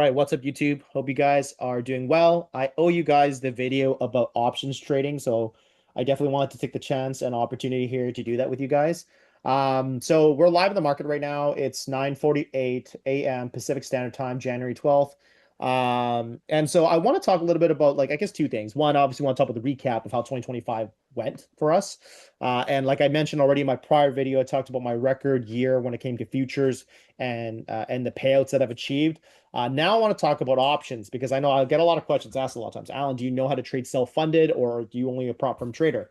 right, what's up, YouTube? Hope you guys are doing well. I owe you guys the video about options trading, so I definitely wanted to take the chance and opportunity here to do that with you guys. So we're live in the market right now. It's 9:48 a.m. Pacific Standard Time, January 12th. And so I want to talk a little bit about, like, I guess two things. One, obviously, want to talk about the recap of how 2025 went for us. And like I mentioned already in my prior video, I talked about my record year when it came to futures and the payouts that I've achieved. Now I want to talk about options because I know I'll get a lot of questions asked a lot of times. Alan, do you know how to trade self-funded or do you only a prop firm trader?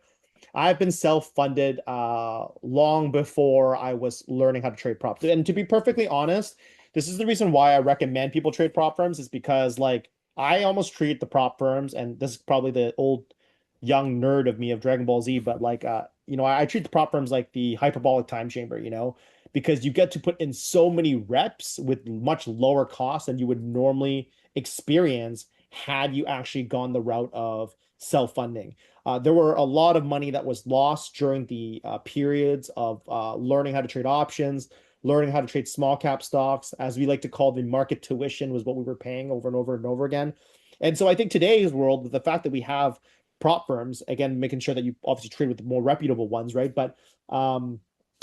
I've been self-funded long before I was learning how to trade props. And to be perfectly honest, this is the reason why I recommend people trade prop firms is because like I almost treat the prop firms, and this is probably the old young nerd of me of Dragon Ball Z, but like I treat the prop firms like the hyperbolic time chamber, because you get to put in so many reps with much lower cost than you would normally experience had you actually gone the route of self-funding. There were a lot of money that was lost during the periods of learning how to trade options, learning how to trade small cap stocks, as we like to call the market tuition, was what we were paying over and over and over again. And so I think today's world, the fact that we have prop firms, again, making sure that you obviously trade with the more reputable ones, right? But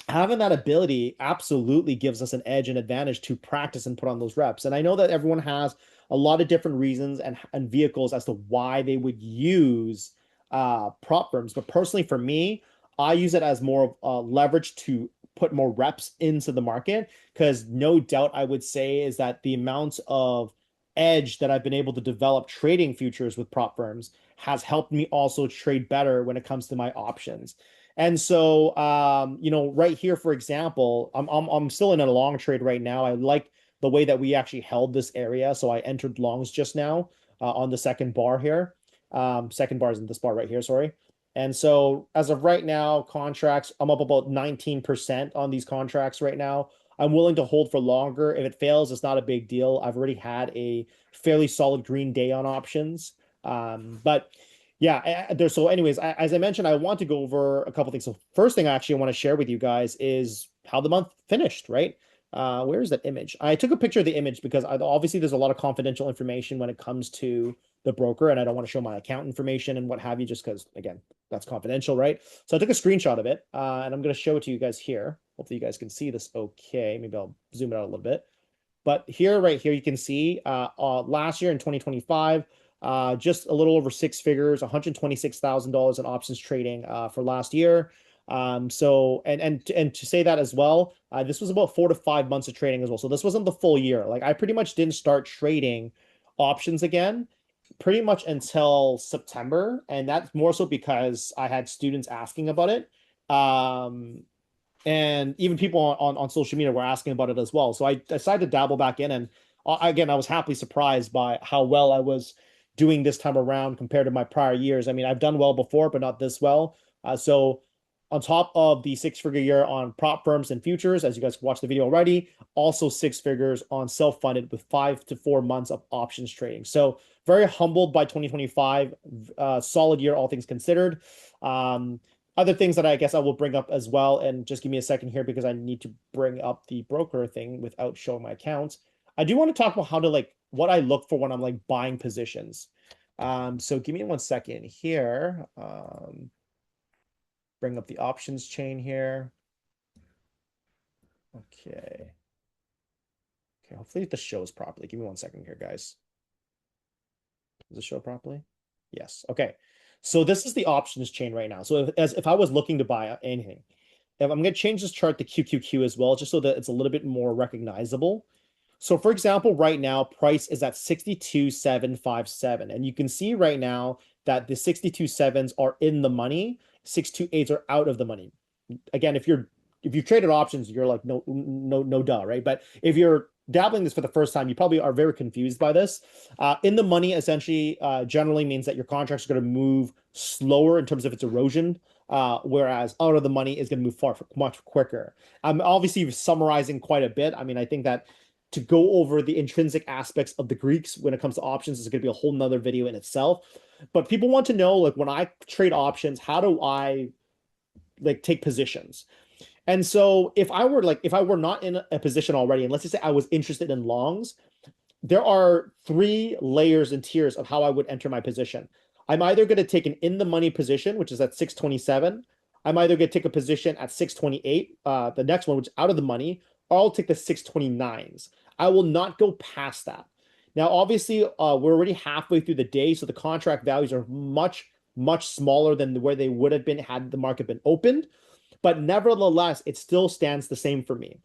having that ability absolutely gives us an edge and advantage to practice and put on those reps. And I know that everyone has a lot of different reasons and vehicles as to why they would use prop firms. But personally, for me, I use it as more of leverage to put more reps into the market, because no doubt I would say is that the amount of edge that I've been able to develop trading futures with prop firms has helped me also trade better when it comes to my options. And so, right here, for example, I'm still in a long trade right now. I like the way that we actually held this area. So I entered longs just now on the second bar here. Second bar is in this bar right here, sorry. And so as of right now, contracts, I'm up about 19% on these contracts right now. I'm willing to hold for longer. If it fails, it's not a big deal. I've already had a fairly solid green day on options. But yeah, so anyways, as I mentioned, I want to go over a couple things. So first thing I actually want to share with you guys is how the month finished, right? Where is that image? I took a picture of the image because obviously there's a lot of confidential information when it comes to the broker, and I don't want to show my account information and what have you, just because, again, that's confidential, right? So I took a screenshot of it, and I'm going to show it to you guys here. Hopefully you guys can see this okay. Maybe I'll zoom it out a little bit. But here, right here, you can see last year in 2025, just a little over six figures, $126,000 in options trading for last year. So and to say that as well, this was about 4 to 5 months of trading as well. So this wasn't the full year. Like I pretty much didn't start trading options again pretty much until September, and that's more so because I had students asking about it. And even people on social media were asking about it as well. So I decided to dabble back in, and again, I was happily surprised by how well I was doing this time around compared to my prior years. I mean, I've done well before, but not this well. So on top of the six-figure year on prop firms and futures, as you guys watched the video already, also six figures on self-funded with 5 to 4 months of options trading. So very humbled by 2025, solid year, all things considered. Other things that I guess I will bring up as well, and just give me a second here because I need to bring up the broker thing without showing my accounts. I do want to talk about how to what I look for when I'm like buying positions. So give me one second here. Bring up the options chain here. Okay. Okay, hopefully this shows properly. Give me one second here, guys. Does it show properly? Yes. Okay. So this is the options chain right now. So if I was looking to buy anything, if I'm going to change this chart to QQQ as well, just so that it's a little bit more recognizable. So for example, right now, price is at 62,757. And you can see right now that the 62.7s are in the money, 628s are out of the money. Again, if you traded options, you're like, no, duh, right? But if you're dabbling this for the first time, you probably are very confused by this. In the money, essentially, generally means that your contracts are going to move slower in terms of its erosion, whereas out of the money is going to move much quicker. I'm obviously summarizing quite a bit. I mean, I think that to go over the intrinsic aspects of the Greeks when it comes to options is going to be a whole nother video in itself. But people want to know, like, when I trade options, how do I take positions? And so if I were not in a position already, and let's just say I was interested in longs, there are three layers and tiers of how I would enter my position. I'm either going to take an in the money position, which is at 627. I'm either going to take a position at 628, the next one, which is out of the money, or I'll take the 629s. I will not go past that. Now, obviously, we're already halfway through the day, so the contract values are much, much smaller than where they would have been had the market been opened. But nevertheless, it still stands the same for me.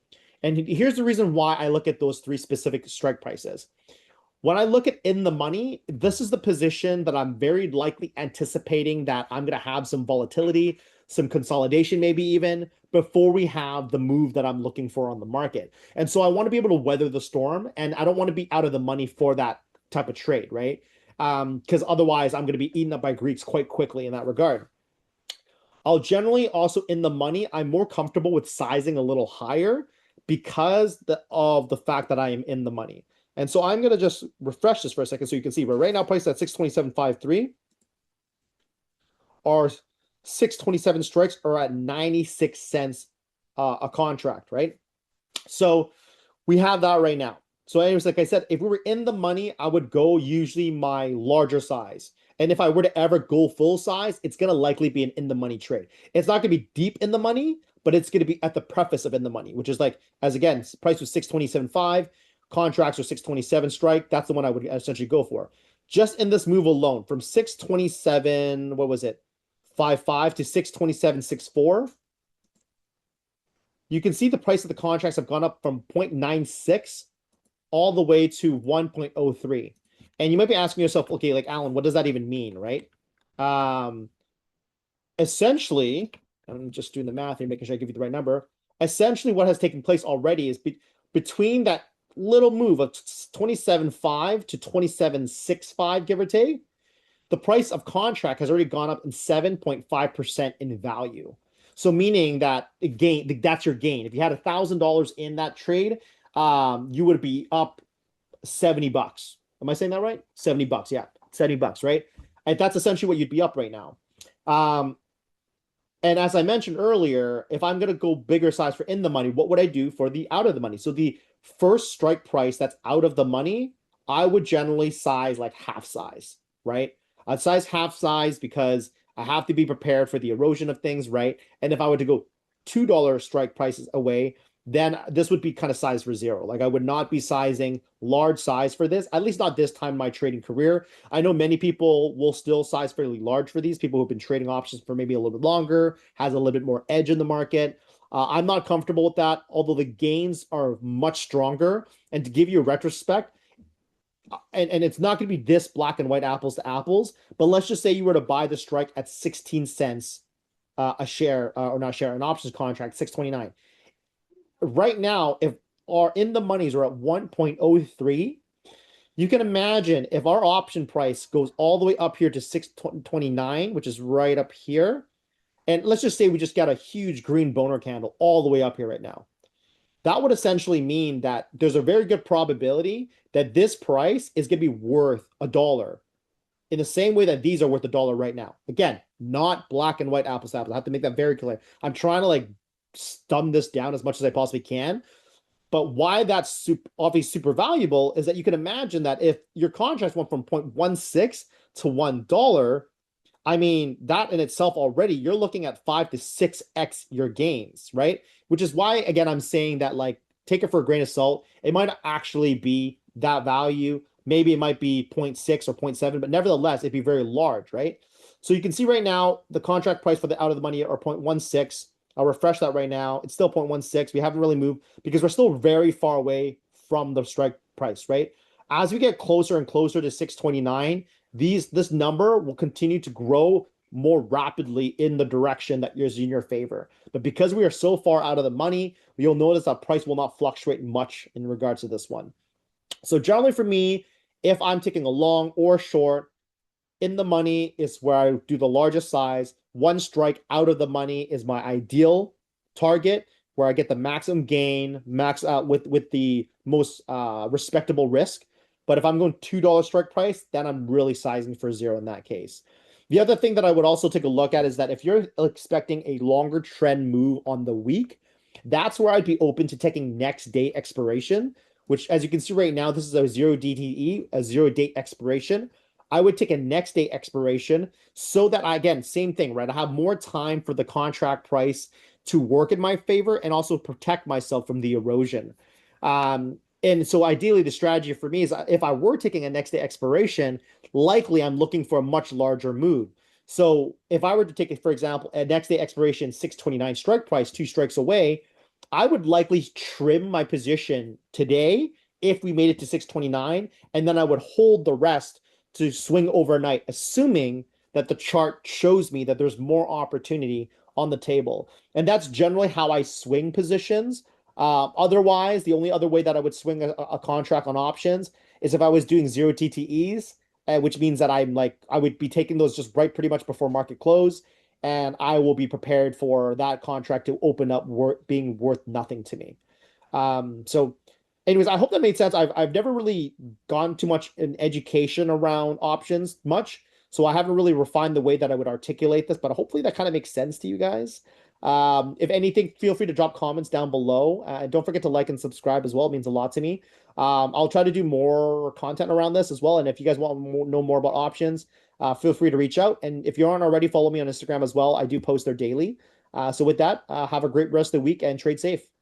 And here's the reason why I look at those three specific strike prices. When I look at in the money, this is the position that I'm very likely anticipating that I'm going to have some volatility, some consolidation, maybe even before we have the move that I'm looking for on the market. And so I want to be able to weather the storm, and I don't want to be out of the money for that type of trade, right? Because otherwise I'm going to be eaten up by Greeks quite quickly in that regard. I'll generally also in the money, I'm more comfortable with sizing a little higher because of the fact that I am in the money. And so I'm going to just refresh this for a second so you can see we're right now priced at 627.53. Our 627 strikes are at 96 cents a contract, right? So we have that right now. So anyways, like I said, if we were in the money, I would go usually my larger size. And if I were to ever go full size, it's going to likely be an in the money trade. It's not going to be deep in the money, but it's going to be at the preface of in the money, which is like, as again, price was 627.5, contracts are 627 strike. That's the one I would essentially go for. Just in this move alone, from 627, what was it? 5.5 to 627.64. You can see the price of the contracts have gone up from 0.96 all the way to 1.03. And you might be asking yourself, okay, like Alan, what does that even mean, right? Essentially, I'm just doing the math here, making sure I give you the right number. Essentially, what has taken place already is between that little move of 27.5 to 27.65, give or take, the price of contract has already gone up in 7.5% in value. So meaning that again, that's your gain. If you had $1,000 in that trade, you would be up $70. Am I saying that right? $70, yeah, $70, right? And that's essentially what you'd be up right now. And as I mentioned earlier, if I'm going to go bigger size for in the money, what would I do for the out of the money? So the first strike price that's out of the money, I would generally size like half size, right? I'd size half size because I have to be prepared for the erosion of things, right? And if I were to go $2 strike prices away, then this would be kind of sized for zero. Like I would not be sizing large size for this, at least not this time in my trading career. I know many people will still size fairly large for these, people who've been trading options for maybe a little bit longer, has a little bit more edge in the market. I'm not comfortable with that, although the gains are much stronger. And to give you a retrospect, and it's not going to be this black and white apples to apples, but let's just say you were to buy the strike at 16 cents a share, or not share, an options contract, 629. Right now, if our in the monies are at 1.03, you can imagine if our option price goes all the way up here to 629, which is right up here, and let's just say we just got a huge green boner candle all the way up here right now. That would essentially mean that there's a very good probability that this price is going to be worth $1 in the same way that these are worth $1 right now. Again, not black and white apples to apples. I have to make that very clear. I'm trying to like dumb this down as much as I possibly can. But why that's obviously super valuable is that you can imagine that if your contract went from 0.16 to $1, I mean, that in itself already, you're looking at 5 to 6x your gains, right? Which is why, again, I'm saying that, like, take it for a grain of salt. It might not actually be that value. Maybe it might be 0.6 or 0.7, but nevertheless, it'd be very large, right? So you can see right now, the contract price for the out of the money are 0.16. I'll refresh that right now. It's still 0.16. We haven't really moved because we're still very far away from the strike price, right? As we get closer and closer to 629, this number will continue to grow more rapidly in the direction that is in your favor. But because we are so far out of the money, you'll notice that price will not fluctuate much in regards to this one. So generally for me, if I'm taking a long or short, in the money is where I do the largest size. One strike out of the money is my ideal target, where I get the maximum gain, max out with the most respectable risk. But if I'm going $2 strike price, then I'm really sizing for zero in that case. The other thing that I would also take a look at is that if you're expecting a longer trend move on the week, that's where I'd be open to taking next day expiration, which as you can see right now, this is a zero DTE, a zero date expiration. I would take a next day expiration so that again, same thing, right? I have more time for the contract price to work in my favor and also protect myself from the erosion. And so ideally, the strategy for me is if I were taking a next day expiration, likely I'm looking for a much larger move. So if I were to take it, for example, a next day expiration 629 strike price, two strikes away, I would likely trim my position today if we made it to 629, and then I would hold the rest to swing overnight, assuming that the chart shows me that there's more opportunity on the table. And that's generally how I swing positions. Otherwise, the only other way that I would swing a contract on options is if I was doing zero TTEs, which means that I would be taking those just right pretty much before market close, and I will be prepared for that contract to open up being worth nothing to me. So anyways, I hope that made sense. I've never really gone too much in education around options much, so I haven't really refined the way that I would articulate this, but hopefully that kind of makes sense to you guys. If anything, feel free to drop comments down below. And don't forget to like and subscribe as well. It means a lot to me. I'll try to do more content around this as well. And if you guys want to know more about options, feel free to reach out. And if you aren't already, follow me on Instagram as well. I do post there daily. So with that, have a great rest of the week and trade safe.